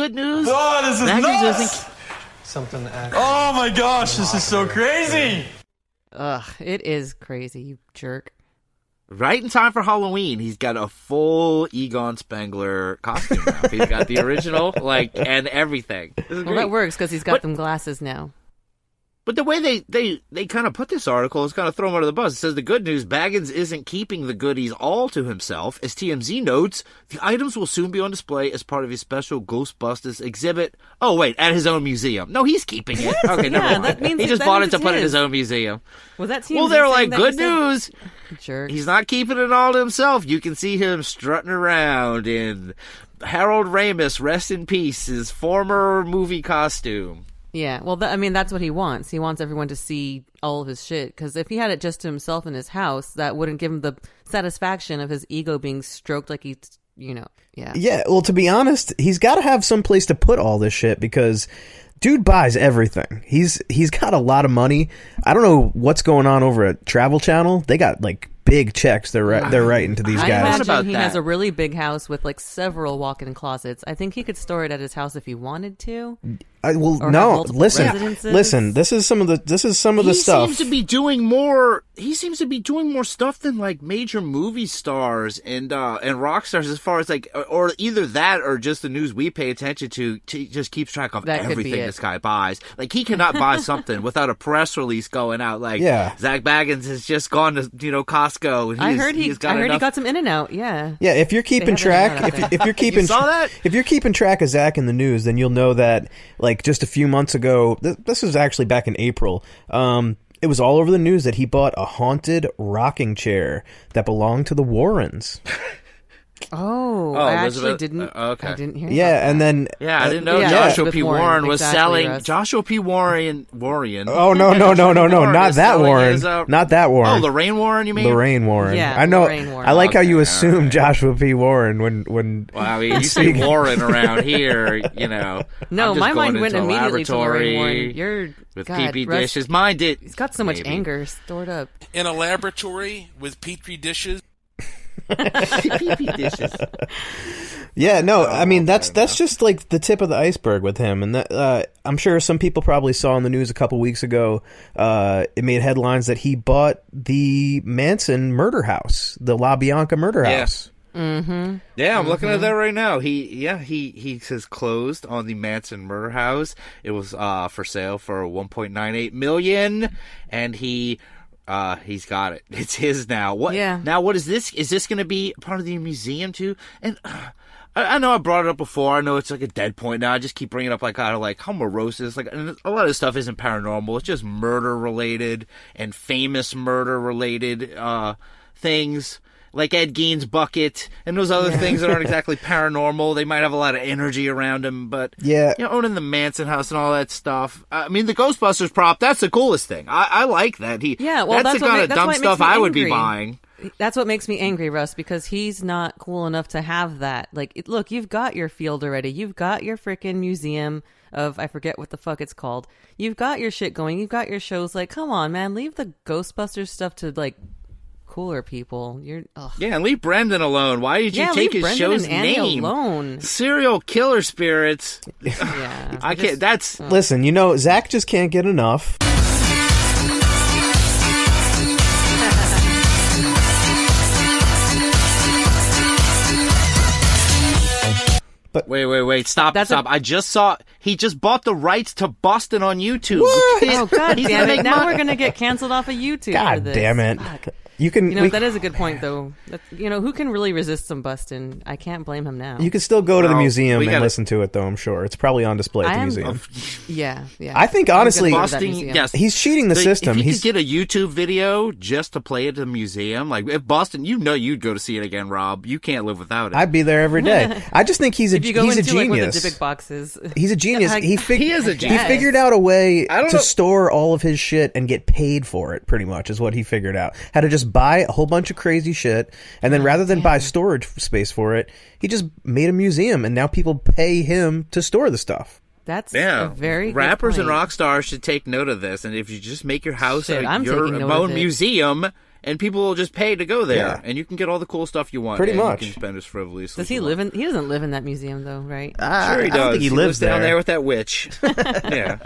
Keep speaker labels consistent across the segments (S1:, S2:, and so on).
S1: good news?
S2: Oh, this is nuts!
S3: Something.
S2: Oh my gosh, this is so crazy.
S4: Ugh, it is crazy, you jerk.
S1: Right in time for Halloween, he's got a full Egon Spengler costume now. He's got the original, and everything.
S4: Well, that works because he's got them glasses now.
S1: But the way they kind of put this article is kind of throw him under the bus. It says the good news, Baggins isn't keeping the goodies all to himself. As TMZ notes, the items will soon be on display as part of his special Ghostbusters exhibit. Oh, wait, at his own museum. No, he's keeping it. Okay, never mind. He just bought it to put in his own museum.
S4: Was that TMZ?
S1: Well, they're like, good news.
S4: Jerks.
S1: He's not keeping it all to himself. You can see him strutting around in Harold Ramis, rest in peace, his former movie costume.
S4: Yeah, well, that's what he wants. He wants everyone to see all of his shit. Because if he had it just to himself in his house, that wouldn't give him the satisfaction of his ego being stroked like he's, yeah.
S5: Yeah, well, to be honest, he's got to have some place to put all this shit because dude buys everything. He's got a lot of money. I don't know what's going on over at Travel Channel. They got, big checks they're writing to these guys.
S4: I imagine he has a really big house with, several walk-in closets. I think he could store it at his house if he wanted to.
S5: Listen. This is some of the stuff.
S1: He seems to be doing more stuff than major movie stars and rock stars, as far as or either that or just the news we pay attention to just keeps track of everything this guy buys. He cannot buy something without a press release going out. Zach Baggins has just gone to Costco. And
S4: I heard he got some In-N-Out. Yeah.
S5: Yeah. If you're keeping track, if you're keeping
S1: you saw that?
S5: If you're keeping track of Zach in the news, then you'll know that just a few months ago, this was actually back in April, it was all over the news that he bought a haunted rocking chair that belonged to the Warrens.
S4: I actually didn't.
S1: Okay.
S4: I didn't hear.
S5: Yeah, and then
S1: I didn't know Joshua P. Warren was selling
S4: Russ.
S1: Joshua P. Warren.
S5: Oh no, not that Warren. Not that Warren.
S1: Oh, Lorraine Warren, you mean?
S5: Lorraine Warren.
S4: Yeah,
S5: I know.
S4: Lorraine Warren.
S5: I like how you assume Joshua P. Warren when.
S1: Well, I mean, you say Warren around here,
S4: No, my mind went immediately to Lorraine
S1: Warren.
S4: You're
S1: with
S4: God,
S1: PP
S4: Russ,
S1: dishes. Mine did.
S4: He's got so much anger stored up.
S6: In a laboratory with Petri dishes.
S1: PP dishes.
S5: Yeah, no, I mean that's just the tip of the iceberg with him, and that, I'm sure some people probably saw in the news a couple weeks ago. It made headlines that he bought the Manson murder house, the La Bianca murder house.
S4: Mm-hmm.
S1: Yeah, I'm looking at that right now. He says closed on the Manson murder house. It was for sale for $1.98 million, and he's got it. It's his now. What?
S4: Yeah.
S1: Now, what is this? Is this going to be part of the museum too? And I know I brought it up before. I know it's a dead point now. I just keep bringing it up how morose it is. And a lot of this stuff isn't paranormal. It's just murder related and famous murder related things. Like Ed Gein's bucket and those other things that aren't exactly paranormal. They might have a lot of energy around them, but owning the Manson house and all that stuff. I mean, the Ghostbusters prop, that's the coolest thing. I like that. That's the kind of dumb stuff I would be buying.
S4: That's what makes me angry, Russ, because he's not cool enough to have that. Look, you've got your field already. You've got your freaking museum of, I forget what the fuck it's called. You've got your shit going. You've got your shows. Come on, man. Leave the Ghostbusters stuff to, cooler people.
S1: And leave Brendan alone. Why did you take his
S4: Brendan
S1: show's
S4: and Annie
S1: name?
S4: Alone.
S1: Serial killer spirits.
S4: Yeah.
S1: I can't. That's
S5: listen. Zach just can't get enough.
S1: But wait! Stop! I just saw he just bought the rights to Boston on YouTube.
S5: What?
S4: Oh God damn it! Now we're gonna get canceled off of YouTube.
S5: God
S4: for this.
S5: damn it!
S4: Fuck.
S5: That
S4: is a good point, though. Who can really resist some busting? I can't blame him now.
S5: You can still go to the museum and listen to it, though. I'm sure it's probably on display at the museum.
S4: Yeah.
S5: I think honestly,
S1: yes,
S5: he's cheating the system.
S1: If he could get a YouTube video just to play at the museum, if Boston, you'd go to see it again, Rob. You can't live without it.
S5: I'd be there every day. I just think he's a genius.
S4: With the big boxes.
S5: He's a genius. He
S1: is a genius.
S5: He figured out a way to store all of his shit and get paid for it. Pretty much is what he figured out. How to just buy a whole bunch of crazy shit, and then rather than buy storage space for it, he just made a museum, and now people pay him to store the stuff.
S4: That's a very
S1: rappers
S4: good
S1: and rock stars should take note of this, and if you just make your house your
S4: own
S1: museum, and people will just pay to go there,
S5: Yeah.
S1: and you can get all the cool stuff you want.
S5: Pretty
S1: and
S5: much.
S1: You can spend as frivolously.
S4: Does he live in? He doesn't live in that museum, though, right?
S1: Sure, he
S5: I don't
S1: does.
S5: think he lives
S1: down
S5: there.
S1: there with that witch. Yeah,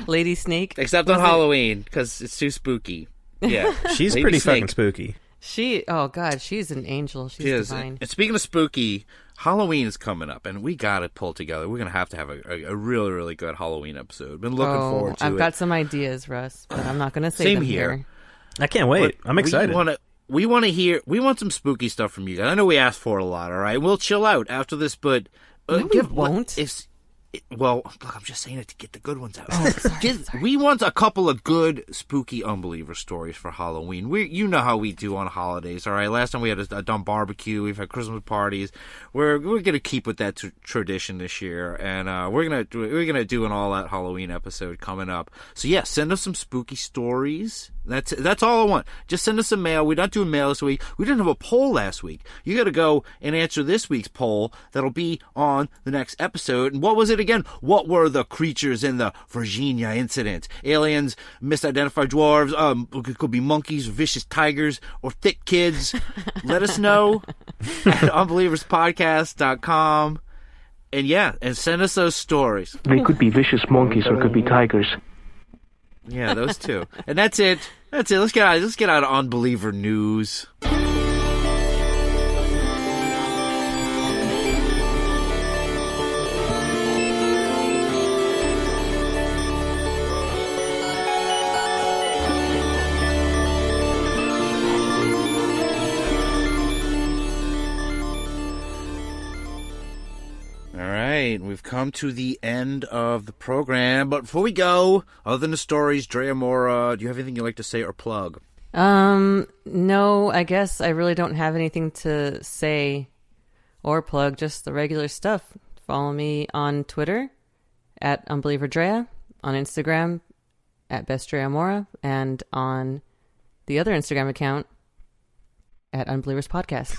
S4: Lady Snake.
S1: except on Halloween because it's too spooky. Yeah,
S5: She's
S1: Lady
S5: pretty
S1: Snake.
S5: fucking spooky.
S4: Oh God, she's an angel. She's
S1: She is.
S4: divine.
S1: And speaking of spooky, Halloween is coming up, and we got to pull together. We're gonna have a really, really good Halloween episode. Been looking forward to it.
S4: I've got some ideas, Russ, but I'm not going to say
S1: Same
S4: them
S1: here.
S4: here.
S5: I can't wait. I'm excited.
S1: We want some spooky stuff from you guys. I know we asked for it a lot. All right, we'll chill out after this, but
S4: No, we won't.
S1: Well, look, I'm just saying it to get the good ones out. We want a couple of good spooky unbeliever stories for Halloween. You know how we do on holidays, all right? Last time we had a dumb barbecue. We've had Christmas parties. We're gonna keep with that tradition this year, and we're gonna do an all-out Halloween episode coming up. So yeah, send us some spooky stories. That's all I want. Just send us some mail. We're not doing mail this week. We didn't have a poll last week. You got to go and answer this week's poll. That'll be on the next episode. And what was it again? What were the creatures in the Varginha Incident? Aliens, misidentified dwarves, it could be monkeys, vicious tigers, or thick kids. Let us know at unbelieverspodcast.com. And yeah, and send us those stories.
S3: They could be vicious monkeys or could be tigers.
S1: Yeah, those two. And that's it. Let's get out of unbeliever news. We've come to the end of the program, but before we go, other than the stories, Drea Mora, do you have anything you'd like to say or plug?
S4: No, I guess I really don't have anything to say or plug, just the regular stuff. Follow me on Twitter at UnbelieverDrea, on Instagram at BestDreaMora, and on the other Instagram account at Unbelievers Podcast.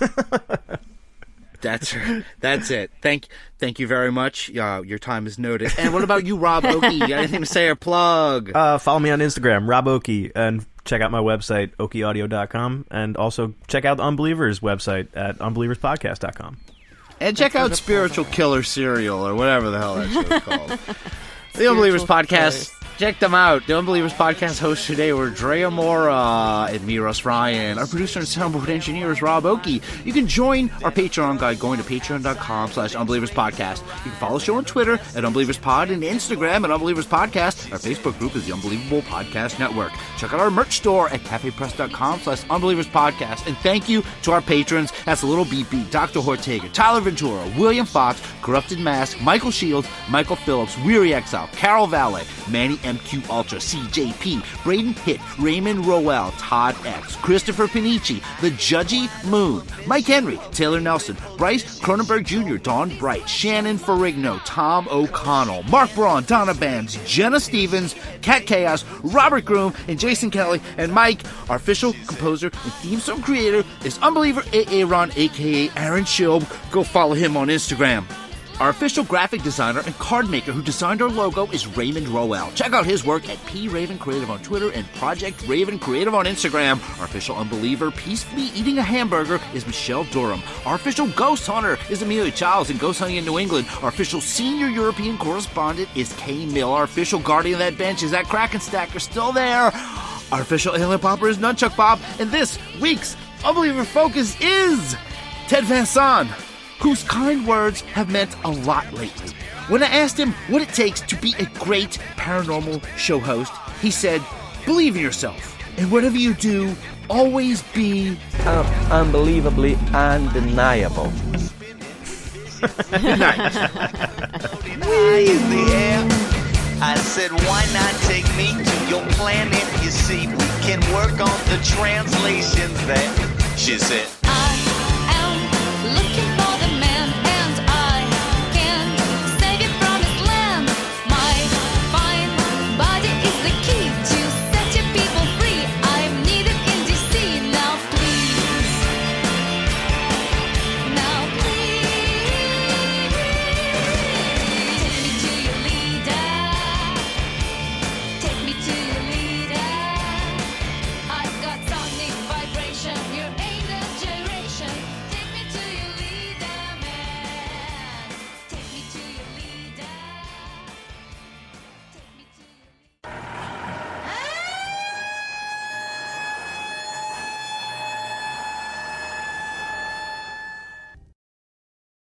S1: That's it. Thank you very much. Your time is noted. And what about you, Rob Oakey? You got anything to say or plug?
S5: Follow me on Instagram, Rob Oakey, and check out my website, oakeyaudio.com, and also check out the Unbelievers website at unbelieverspodcast.com.
S1: And check out Spiritual Killer Serial, or whatever the hell that show is called. The Unbelievers Podcast. Check them out. The Unbelievers Podcast hosts today were Drea Mora and me, Russ Ryan. Our producer and soundboard engineer is Rob Oakey. You can join our Patreon by going to patreon.com/unbelieverspodcast. You can follow the show on Twitter at UnbelieversPod and Instagram at UnbelieversPodcast. Our Facebook group is the Unbelievable Podcast Network. Check out our merch store at cafepress.com/unbelieverspodcast. And thank you to our patrons. That's Little BB, Dr. Hortega, Tyler Ventura, William Fox, Corrupted Mask, Michael Shields, Michael Phillips, Weary Exile, Carol Valet, Manny MQ Ultra, CJP, Braden Hitt, Raymond Roel, Todd X, Christopher Panici, The Judgy Moon, Mike Henry, Taylor Nelson, Bryce Cronenberg Jr., Dawn Bright, Shannon Ferrigno, Tom O'Connell, Mark Braun, Donna Bands, Jenna Stevens, Cat Chaos, Robert Groom, and Jason Kelly, and Mike. Our official composer and theme song creator is Unbeliever Aaron, aka Aaron Shilb. Go follow him on Instagram. Our official graphic designer and card maker who designed our logo is Raymond Roel. Check out his work at P Raven Creative on Twitter and Project Raven Creative on Instagram. Our official unbeliever peacefully eating a hamburger is Michelle Durham. Our official ghost hunter is Amelia Childs in Ghost Hunting in New England. Our official senior European correspondent is Kay Mill. Our official guardian of that bench is that Kraken Stacker still there. Our official alien popper is Nunchuck Bob. And this week's Unbeliever Focus is Ted Van Son, whose kind words have meant a lot lately. When I asked him what it takes to be a great paranormal show host, he said, believe in yourself. And whatever you do, always be
S3: Unbelievably undeniable.
S1: Good night.
S7: High in the air. I said, why not take me to your planet? You see, we can work on the translations there. She said,
S8: I am looking